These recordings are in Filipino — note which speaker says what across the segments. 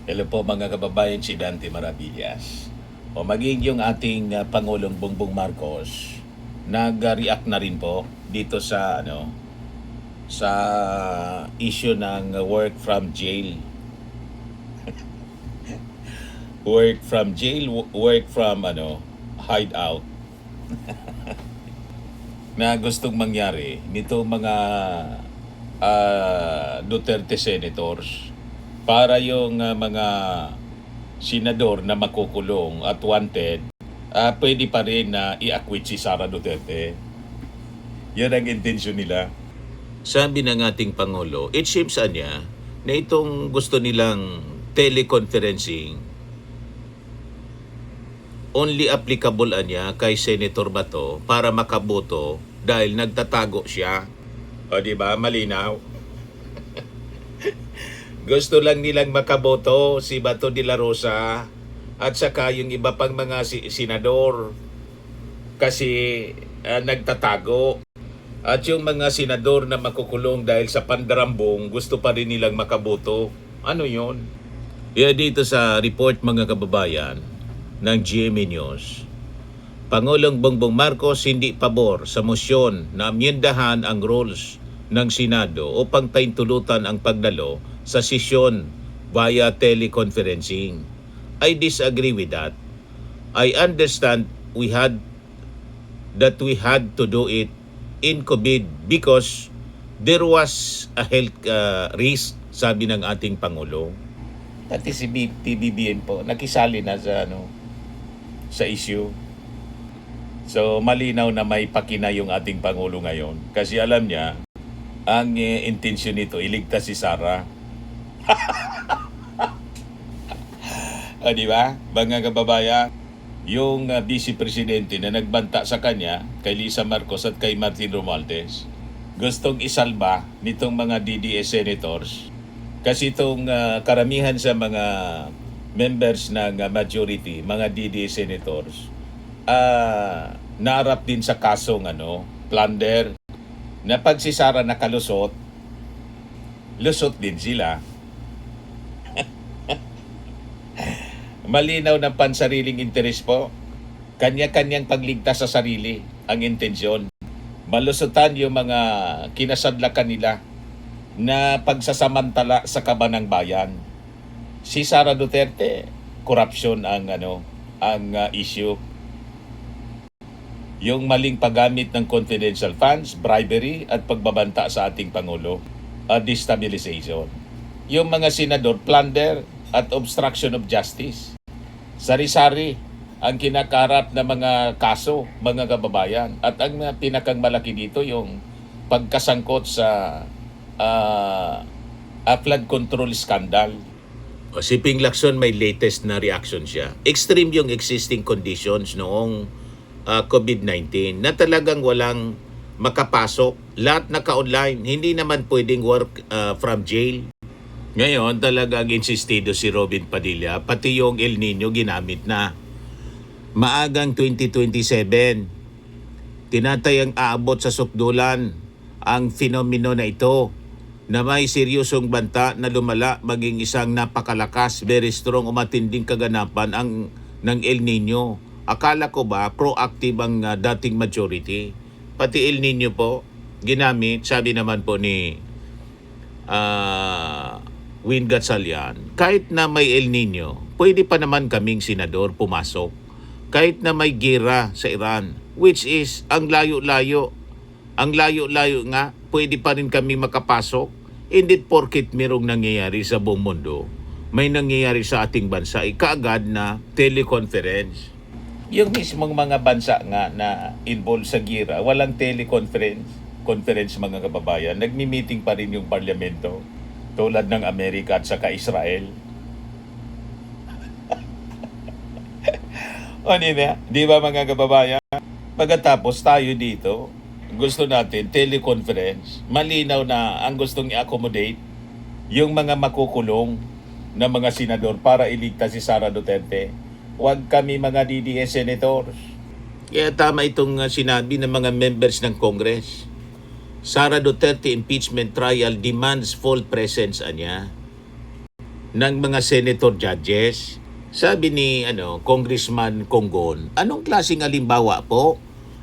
Speaker 1: Hello po mga kababayan, si Dante Maravillas. O maging yung ating Pangulong Bongbong Marcos, nag-react na rin po dito sa sa issue ng work from jail. Work from jail, work from hideout na gustong mangyari nito mga Duterte senators para yung mga senador na makukulong at wanted, pwede pa rin na i-acquit si Sara Duterte. Yan ang intensyon nila. Sabi ng ating Pangulo, it seems anya na itong gusto nilang teleconferencing only applicable anya kay Senator Bato para makaboto dahil nagtatago siya. O di ba malinaw? Gusto lang nilang makaboto si Bato de la Rosa at saka yung iba pang mga senador kasi nagtatago. At yung mga senador na makukulong dahil sa pandarambong, gusto pa rin nilang makaboto. Ano yon? Kaya dito sa report mga kababayan ng GMA News, Pangulong Bongbong Marcos hindi pabor sa mosyon na amyendahan ang rules ng Senado upang paintulutan ang pagdalo sa sesyon via teleconferencing. I disagree with that. I understand we had to do it in COVID because there was a health risk, sabi ng ating Pangulo. Pati si PBBM po nakisali na sa issue. So malinaw na may pakina yung ating Pangulo ngayon kasi alam niya ang intensyon nito iligtas si Sara. Di ba? Mga kababayan, yung Vice Presidente na nagbanta sa kanya, kay Lisa Marcos at kay Martin Romualdez, gustong isalba nitong mga DDS senators kasi itong karamihan sa mga members ng majority, mga DDS senators, naarap din sa kasong plunder na pag si Sara nakalusot, lusot din sila. Malinaw ng pansariling interes po. Kanya-kanyang pagligtas sa sarili ang intensyon. Malusutan yung mga kinasadlakan nila na pagsasamantala sa kaban ng bayan. Si Sara Duterte, corruption ang issue. Yung maling paggamit ng confidential funds, bribery at pagbabanta sa ating Pangulo, destabilization. Yung mga senador, plunder at obstruction of justice. Sari-sari ang kinakarap na mga kaso, mga kababayan. At ang pinakang malaki dito yung pagkasangkot sa flood control scandal. Si Ping Lacson may latest na reaction siya. Extreme yung existing conditions noong COVID-19 na talagang walang makapasok. Lahat naka-online. Hindi naman pwedeng work from jail. Ngayon, talagang insistido si Robin Padilla, pati yung El Nino ginamit na. Maagang 2027, tinatayang aabot sa sukdulan ang fenomeno na ito na may seryosong banta na lumala maging isang napakalakas, very strong o matinding kaganapan ng El Nino. Akala ko ba proactive ang dating majority? Pati El Nino po, ginamit, sabi naman po ni Win Gatchalian, kahit na may El Nino, pwede pa naman kaming senador pumasok. Kahit na may gera sa Iran, which is ang layo-layo. Ang layo-layo nga, pwede pa rin kami makapasok. Hindi porket merong nangyayari sa buong mundo, may nangyayari sa ating bansa, kaagad na teleconference. Yung mismong mga bansa nga na involved sa gera, walang teleconference mga kababayan. Nagmi-meeting pa rin yung parlamento. Tulad ng Amerika at saka Israel. O di ba mga kababayan? Pagkatapos tayo dito, gusto natin teleconference. Malinaw na ang gustong i-accommodate yung mga makukulong na mga senador para iligtas si Sara Duterte. Huwag kami mga DDS senators. Kaya tama itong sinabi ng mga members ng Congress. Sara Duterte impeachment trial demands full presence anya. ng mga senator judges. Sabi ni Congressman Conggon, anong klaseng halimbawa po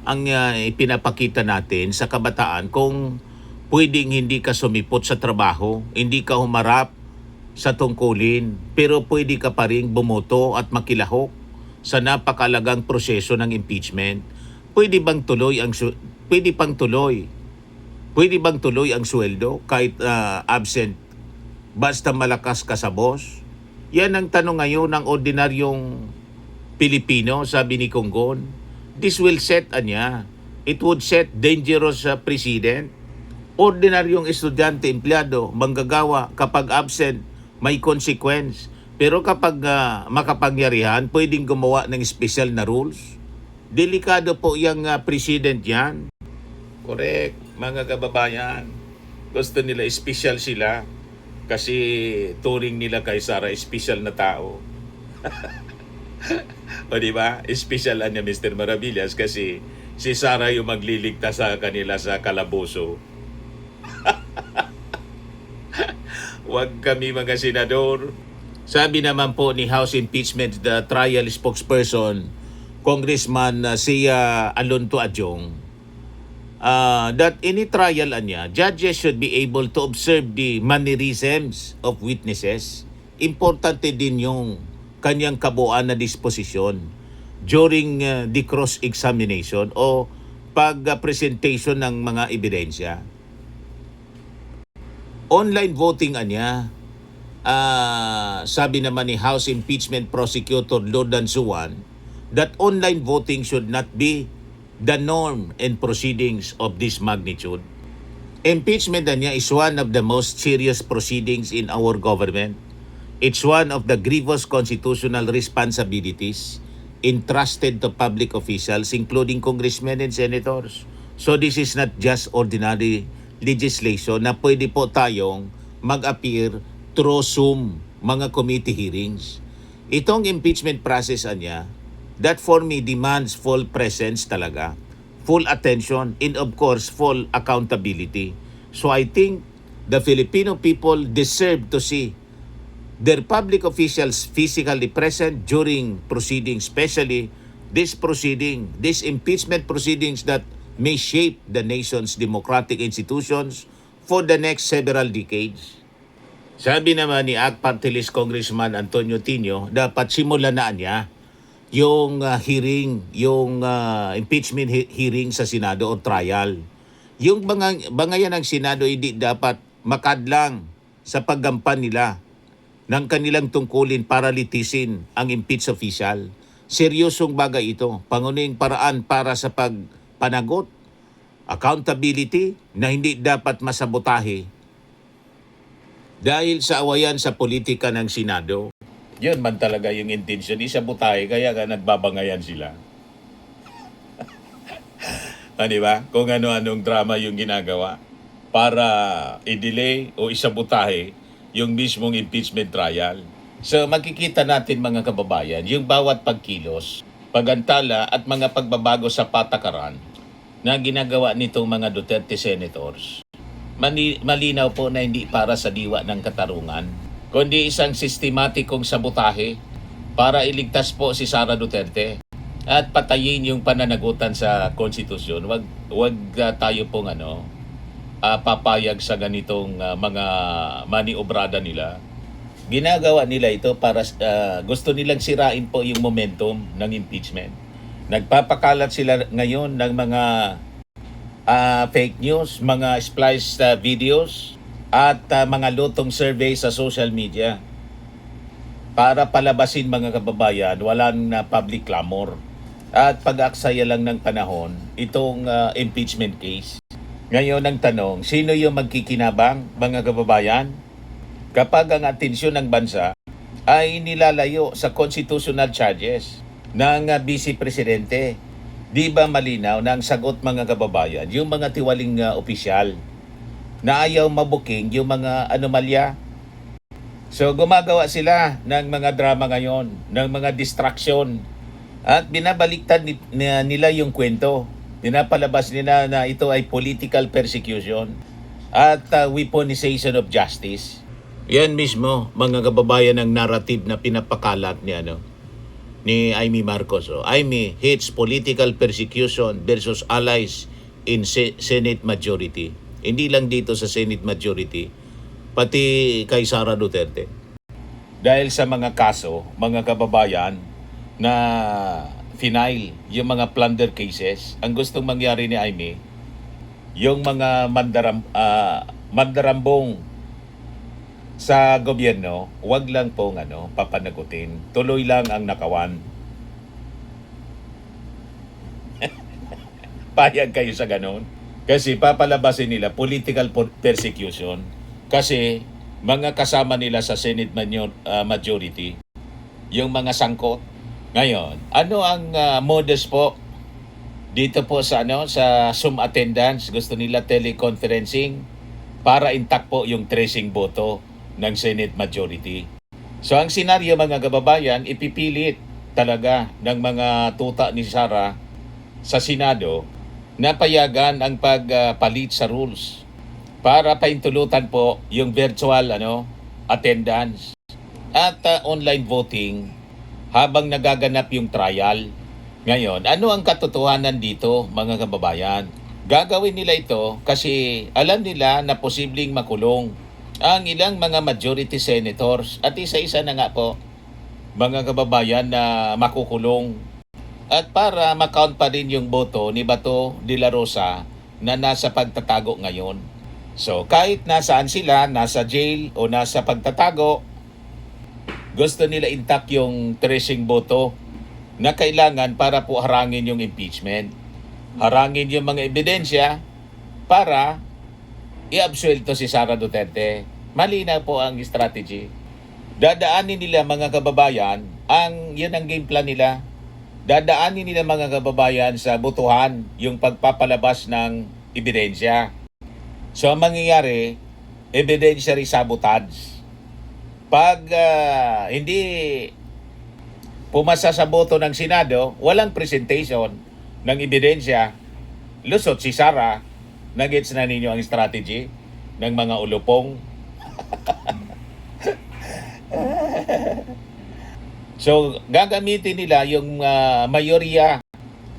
Speaker 1: ang ipinapakita natin sa kabataan kung pwedeng hindi ka sumipot sa trabaho, hindi ka humarap sa tungkulin, pero pwede ka pa rin bumoto at makilahok sa napakalagang proseso ng impeachment. Pwede bang tuloy ang sweldo kahit absent basta malakas ka sa boss? Yan ang tanong ngayon ng ordinaryong Pilipino, sabi ni Conggon. This will set it would set dangerous precedent. Ordinaryong estudyante, empleyado, manggagawa, kapag absent, may consequence. Pero kapag makapangyarihan, pwedeng gumawa ng special na rules. Delikado po yung precedent yan. Correct, mga kababayan. Gusto nila special sila kasi turing nila kay Sara special na tao. O di ba? Special niya Mr. Maravillas kasi si Sara yung magliligtas sa kanila sa kalaboso. Huwag kami mga senador. Sabi naman po ni House Impeachment the Trial Spokesperson, Congressman Sia Alonto Adjong, that any trial judges should be able to observe the mannerisms of witnesses. Importante din yung kanyang kabuuan na disposisyon during the cross-examination o pag-presentation ng mga ebidensya. Online voting sabi naman ni House Impeachment Prosecutor Lordan Suwan that online voting should not be the norm in proceedings of this magnitude. Impeachment is one of the most serious proceedings in our government. It's one of the grievous constitutional responsibilities entrusted to public officials, including congressmen and senators. So this is not just ordinary legislation na pwede po tayong mag-appear through Zoom, mga committee hearings. Itong impeachment process that for me demands full presence talaga, full attention, and of course, full accountability. So I think the Filipino people deserve to see their public officials physically present during proceedings, especially these impeachment proceedings that may shape the nation's democratic institutions for the next several decades. Sabi naman ni ACT Party List Congressman Antonio Tino, dapat simulan na niya yung impeachment hearing sa Senado o trial. Yung bangayan ng Senado hindi dapat makadlang sa paggampan nila ng kanilang tungkulin para litisin ang impeached official. Seryosong bagay ito, pangunahing paraan para sa pagpanagot, accountability na hindi dapat masabotahe dahil sa awayan sa politika ng Senado. Yun man talaga yung intention, isabotahe, kaya nagbabangayan sila. Diba? Kung ano-anong drama yung ginagawa para i-delay o isabotahe yung mismong impeachment trial. So makikita natin mga kababayan, yung bawat pagkilos, pagantala at mga pagbabago sa patakaran na ginagawa nitong mga Duterte senators. Malinaw po na hindi para sa diwa ng katarungan, kundi isang sistematikong sabotahe para iligtas po si Sara Duterte at patayin yung pananagutan sa konstitusyon. Wag tayo pong papayag sa ganitong mga maniobrada nila. Ginagawa nila ito para gusto nilang sirain po yung momentum ng impeachment. Nagpapakalat sila ngayon ng mga fake news, mga spliced videos at mga lutong survey sa social media para palabasin mga kababayan, walang public clamor at pag-aksaya lang ng panahon itong impeachment case. Ngayon ang tanong, sino yung magkikinabang mga kababayan kapag ang atensyon ng bansa ay nilalayo sa constitutional charges ng Vice Presidente? Di ba malinaw na ang sagot mga kababayan, yung mga tiwaling opisyal na ayaw mabuking yung mga anomalya? So gumagawa sila ng mga drama ngayon, ng mga distraction at binabaliktad nila yung kwento. Pinapalabas nila na ito ay political persecution at weaponization of justice. Yan mismo, mga kababayan, ang narrative na pinapakalat ni Amy Marcos. Amy hates political persecution versus allies in Senate majority. Hindi lang dito sa Senate majority, pati kay Sara Duterte. Dahil sa mga kaso, mga kababayan, na final, yung mga plunder cases, ang gustong mangyari ni Amy, yung mga mandarambong sa gobyerno, wag lang pong papanagutin. Tuloy lang ang nakawan. Payag kayo sa ganon? Kasi papalabasin nila political persecution. Kasi mga kasama nila sa Senate majority, yung mga sangkot. Ngayon, ano ang modus po dito po sa sa Zoom attendance? Gusto nila teleconferencing para intact po yung tracing boto ng Senate majority. So ang senaryo, mga kababayan, ipipilit talaga ng mga tuta ni Sara sa Senado na payagan ang pagpalit sa rules para paintulutan po yung virtual attendance at online voting habang nagaganap yung trial. Ngayon, ano ang katotohanan dito, mga kababayan? Gagawin nila ito kasi alam nila na posibleng makulong ang ilang mga majority senators at isa-isa na nga po, mga kababayan, na makukulong. At para makount pa rin yung boto ni Bato de la Rosa na nasa pagtatago ngayon. So kahit nasaan sila, nasa jail o nasa pagtatago, gusto nila intact yung tracing boto na kailangan para po harangin yung impeachment. Harangin yung mga ebidensya para i-absuelto si Sara Duterte. Malinaw po ang strategy. Dadaanin nila, mga kababayan, yun ang game plan nila. Dadaanin nila, mga kababayan, sa butuhan yung pagpapalabas ng ebidensya. So ang mangyayari, evidentiary sabotage. Pag hindi pumasa sa boto ng Senado, walang presentation ng ebidensya, lusot si Sara. Nagets na ninyo ang strategy ng mga ulupong? So, gagamitin nila yung mayorya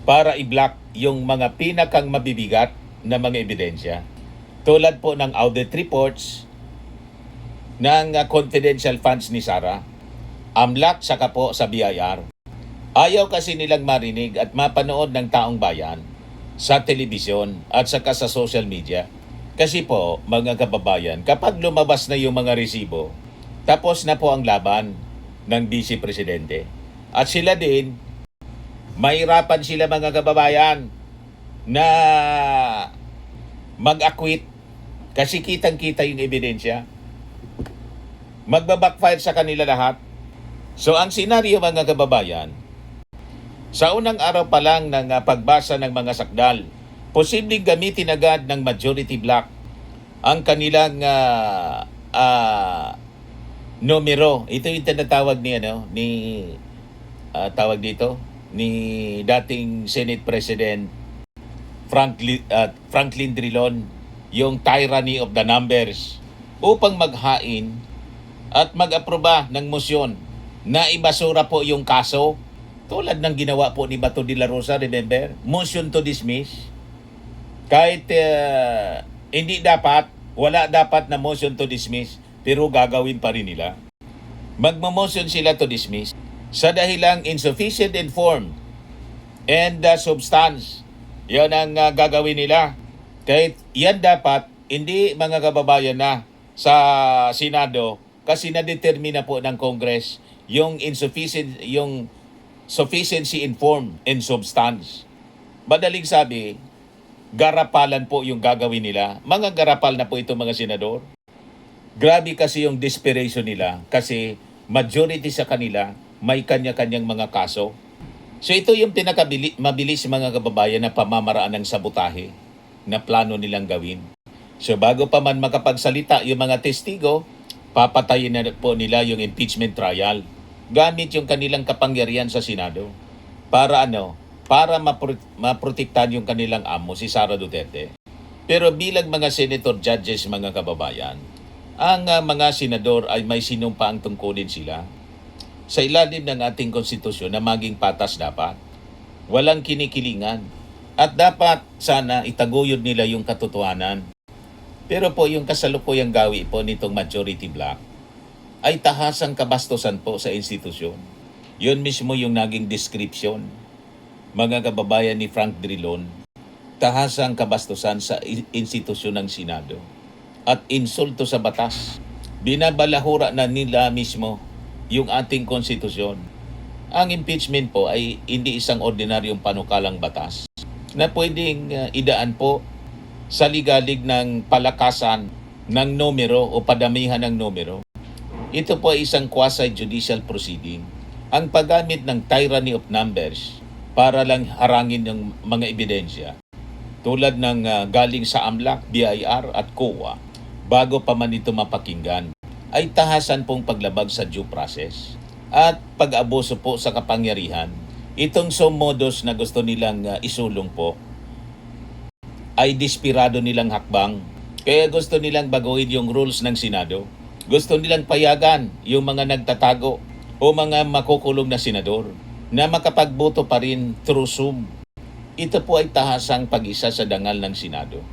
Speaker 1: para i-block yung mga pinakang mabibigat na mga ebidensya. Tulad po ng audit reports ng confidential funds ni Sara, AMLAC, saka po sa BIR. Ayaw kasi nilang marinig at mapanood ng taong bayan sa telebisyon at saka sa social media. Kasi po, mga kababayan, kapag lumabas na yung mga resibo, tapos na po ang laban ng Vice Presidente. At sila din, mahirapan sila, mga kababayan, na mag-acquit kasi kitang-kita yung ebidensya. Magbabackfire sa kanila lahat. So ang senaryo, mga kababayan, sa unang araw pa lang ng pagbasa ng mga sakdal, posibleng gamitin agad ng majority bloc ang kanilang numero. Ito yung tinatawag ni dating Senate President Franklin Drilon, yung tyranny of the numbers, upang maghain at mag-aproba ng motion na ibasura po yung kaso. Tulad ng ginawa po ni Bato de la Rosa, remember? Motion to dismiss. Kahit wala dapat na motion to dismiss, pero gagawin pa rin nila. Magmamotion sila to dismiss sa dahilang insufficient in form and substance. Yan ang gagawin nila. Kahit yan dapat, hindi, mga kababayan, na sa Senado, kasi na-determine na po ng Congress yung sufficiency in form and substance. Madaling sabi, garapalan po yung gagawin nila. Mga garapal na po ito, mga senador. Grabe kasi yung desperation nila kasi majority sa kanila may kanya-kanyang mga kaso. So ito yung mabilis, mga kababayan, na pamamaraan ng sabotahe na plano nilang gawin. So bago pa man makapagsalita yung mga testigo, papatayin na po nila yung impeachment trial gamit yung kanilang kapangyarihan sa Senado para maprotektahan yung kanilang amo, si Sara Duterte. Pero bilang mga senator judges, mga kababayan, Ang mga senador ay may sinumpaang tungkulin sila sa ilalim ng ating konstitusyon na maging patas dapat. Walang kinikilingan. At dapat sana itaguyod nila yung katotohanan. Pero po yung kasalukuyang gawi po nitong majority bloc ay tahasang kabastusan po sa institusyon. Yun mismo yung naging description, mga kababayan ni Frank Drilon, tahasang kabastusan sa institusyon ng Senado at insulto sa batas. Binabalahura na nila mismo yung ating konstitusyon. Ang impeachment po ay hindi isang ordinaryong panukalang batas na pwedeng idaan po sa ligalig ng palakasan ng numero o padamihan ng numero. Ito po ay isang quasi-judicial proceeding. Ang paggamit ng tyranny of numbers para lang harangin ng mga ebidensya tulad ng galing sa AMLAC, BIR at COA bago pa man ito mapakinggan ay tahasan pong paglabag sa due process at pag-abuso po sa kapangyarihan. Itong modus na gusto nilang isulong po ay desperado nilang hakbang. Kaya gusto nilang baguhin yung rules ng Senado. Gusto nilang payagan yung mga nagtatago o mga makukulong na senador na makapagboto pa rin through Zoom. Ito po ay tahasang pag-isa sa dangal ng Senado.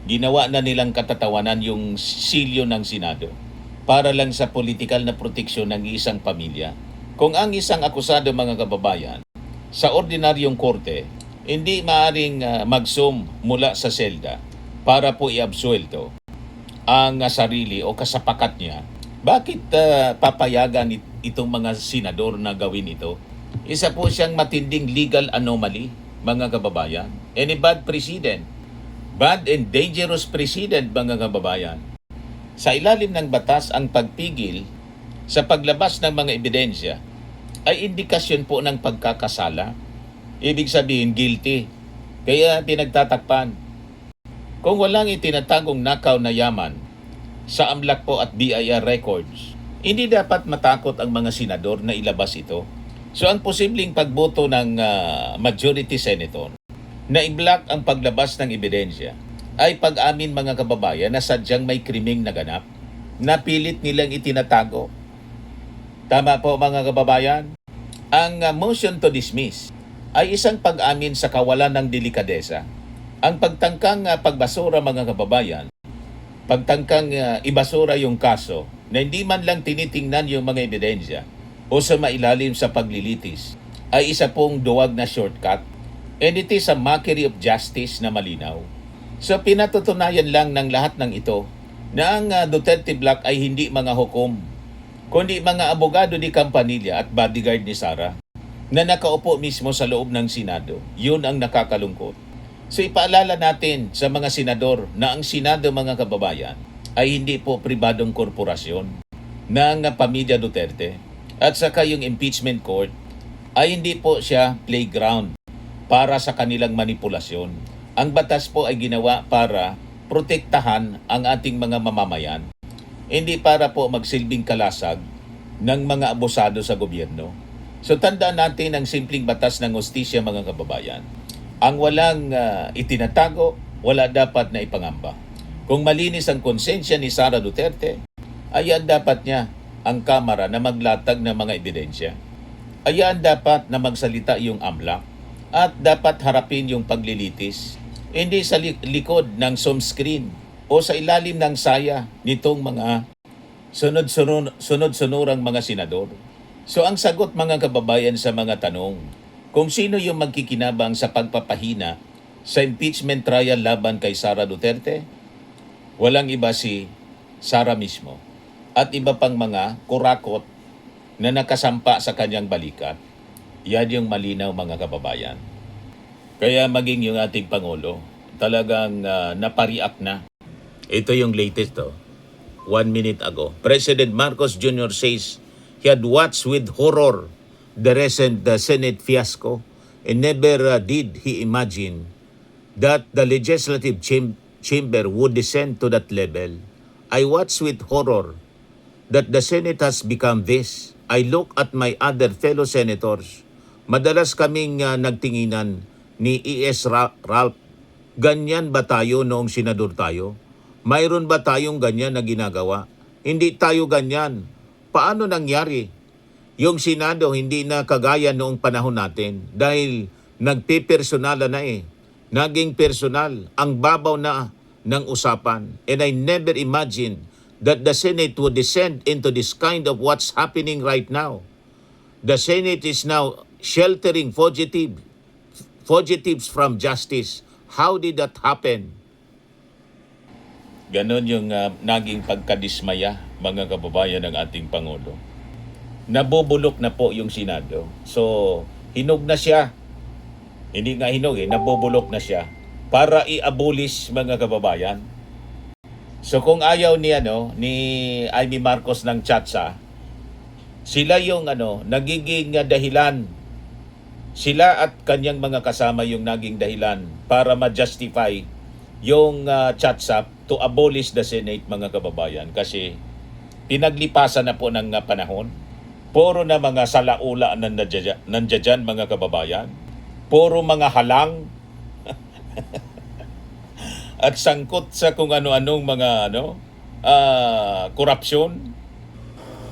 Speaker 1: Ginawa na nilang katatawanan yung silyo ng Senado para lang sa politikal na proteksyon ng isang pamilya. Kung ang isang akusado, mga kababayan, sa ordinaryong korte, hindi maaring mag-zoom mula sa selda para po iabsuelto ang sarili o kasapakat niya. Bakit papayagan itong mga senador na gawin ito? Isa po siyang matinding legal anomaly, mga kababayan. And a bad precedent. Bad and dangerous precedent, mga kababayan. Sa ilalim ng batas, ang pagpigil sa paglabas ng mga ebidensya ay indikasyon po ng pagkakasala. Ibig sabihin, guilty. Kaya pinagtatakpan. Kung walang itinatagong nakaw na yaman sa AMLAC po at BIR records, hindi dapat matakot ang mga senador na ilabas ito. So ang posibleng pagboto ng majority senator na i-block ang paglabas ng ebidensya ay pag-amin, mga kababayan, na sadyang may krimeng naganap na pilit nilang itinatago. Tama po, mga kababayan? Ang motion to dismiss ay isang pag-amin sa kawalan ng delikadesa. Ang pagtangkang pagbasura, mga kababayan, pagtangkang ibasura yung kaso na hindi man lang tinitingnan yung mga ebidensya o sa mailalim sa paglilitis ay isa pong duwag na shortcut, and it is a mockery of justice na malinaw. So pinatutunayan lang ng lahat ng ito na ang Duterte Bloc ay hindi mga hukom, kundi mga abogado ni Campanilla at bodyguard ni Sara na nakaupo mismo sa loob ng Senado. Yun ang nakakalungkot. So ipaalala natin sa mga senador na ang Senado, mga kababayan, ay hindi po pribadong korporasyon ng pamilya Duterte. At saka yung impeachment court ay hindi po siya playground para sa kanilang manipulasyon. Ang batas po ay ginawa para protektahan ang ating mga mamamayan, hindi para po magsilbing kalasag ng mga abusado sa gobyerno. So tandaan natin ang simpleng batas ng hustisya, mga kababayan. Ang walang itinatago, wala dapat na ipangamba. Kung malinis ang konsensya ni Sara Duterte, ayan dapat niya ang Kamara na maglatag ng mga ebidensya. Ayan dapat na magsalita yung AMLAC at dapat harapin yung paglilitis, hindi sa likod ng Zoom screen o sa ilalim ng saya nitong mga sunod-sunurang mga senador. So ang sagot, mga kababayan, sa mga tanong, kung sino yung magkikinabang sa pagpapahina sa impeachment trial laban kay Sara Duterte, walang iba si Sara mismo at iba pang mga kurakot na nakasampa sa kanyang balikat. Yan yung malinaw, mga kababayan. Kaya maging yung ating Pangulo talagang napariak na. Ito yung latest 1 minute ago. President Marcos Jr. says he had watched with horror the recent Senate fiasco and never did he imagine that the legislative chamber would descend to that level. I watched with horror that the Senate has become this. I look at my other fellow senators. Madalas kaming nagtinginan ni E.S. Ralph. Ganyan ba tayo noong senador tayo? Mayroon ba tayong ganyan na ginagawa? Hindi tayo ganyan. Paano nangyari? Yung Senado hindi na kagaya noong panahon natin dahil nagpipersonala na eh. Naging personal. Ang babaw na ng usapan. And I never imagined that the Senate would descend into this kind of what's happening right now. The Senate is now sheltering fugitives from justice. How did that happen? Ganon yung naging pagkadismaya, mga kababayan ng ating Pangulo. Nabubulok na po yung Senado. So, hinog na siya. Hindi nga hinog nabubulok na siya para i-abolish, mga kababayan. So kung ayaw ni Amy Marcos ng Chatsa, sila yung nagiging dahilan. Sila at kanyang mga kasama yung naging dahilan para ma-justify yung Chatsa to abolish the Senate, mga kababayan, kasi pinaglipasan na po ng panahon. Puro na mga salaula nandiyan, mga kababayan. Puro mga halang at sangkot sa kung ano-anong mga korupsyon.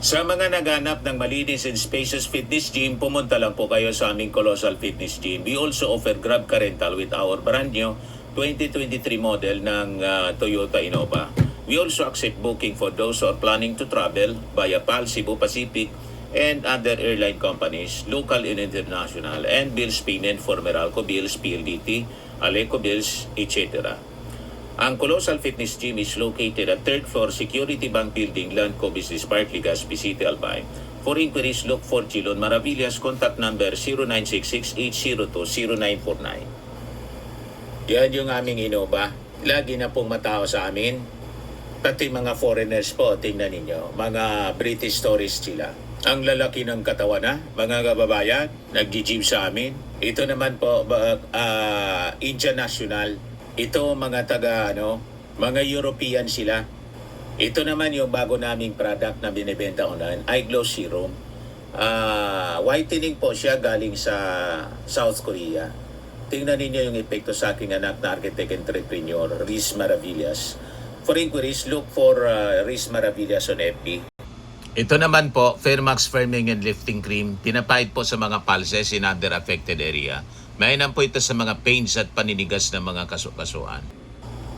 Speaker 1: Sa mga naghanap ng malinis and spacious fitness gym, pumunta lang po kayo sa aming Colossal Fitness Gym. We also offer Grab Car Rental with our brand new 2023 model ng Toyota Innova. We also accept booking for those who are planning to travel via PAL, Cebu Pacific, and other airline companies, local and international, and bills payment for Meralco Bills, PLDT, Aleco Bills, etc. Ang Colossal Fitness Gym is located at 3rd floor Security Bank Building, Landco Business Park, Legazpi City, Albay. For inquiries, look for Chilon Maravillas. Contact number 0966-802-0949. Yan yung aming Innova. Lagi na pong matao sa amin. Pati mga foreigners po, tingnan ninyo. Mga British tourists sila. Ang lalaki ng katawan na, mga kababayan, nag-gym sa amin. Ito naman po, Indian National. Ito mga mga European sila. Ito naman yung bago naming product na binibenta online, iGlow Serum. Whitening po siya galing sa South Korea. Tingnan ninyo yung epekto sa aking anak na architect entrepreneur, Riz Maravillas. For inquiries, look for Riz Maravillas on FB. Ito naman po, Fairmax Firming and Lifting Cream. Pinapahid po sa mga pulses in other affected area. Mainam po ito sa mga pains at paninigas ng mga kasukasuan.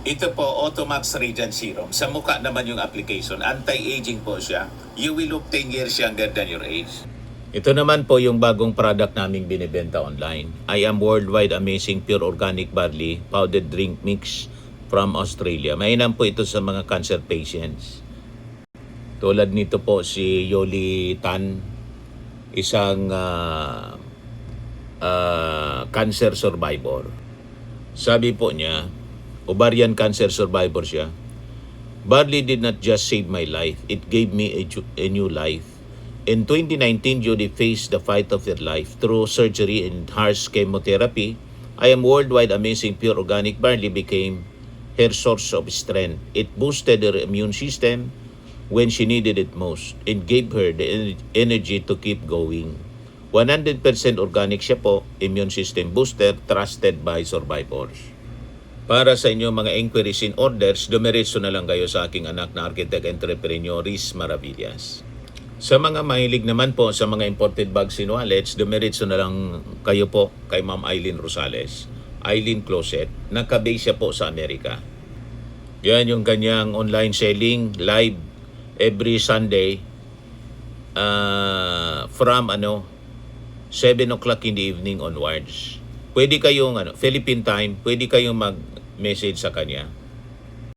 Speaker 1: Ito po, Automax Radiant Serum. Sa mukha naman yung application. Anti-aging po siya. You will look 10 years younger than your age. Ito naman po yung bagong product naming binibenta online. I Am Worldwide Amazing Pure Organic Barley Powdered Drink Mix from Australia. Mainam po ito sa mga cancer patients. Tulad nito po si Yoli Tan, isang cancer survivor. Sabi po niya, ovarian cancer survivor siya. Barley did not just save my life, it gave me a new life. In 2019, Judy faced the fight of her life through surgery and harsh chemotherapy. I Am Worldwide Amazing Pure Organic Barley became her source of strength. It boosted her immune system when she needed it most. It gave her the energy to keep going. 100% organic siya po, immune system booster, trusted by survivors. Para sa inyo mga inquiries and orders, dumiretso na lang kayo sa aking anak na architect entrepreneur, Riz Maravillas. Sa mga mahilig naman po sa mga imported bags and wallets, dumiretso na lang kayo po kay Ma'am Eileen Rosales, Eileen Closet, nakabase siya po sa Amerika. Yan yung kanyang online selling, live, every Sunday, from 7 o'clock in the evening onwards. Pwede kayong Philippine time, pwede kayong mag-message sa kanya.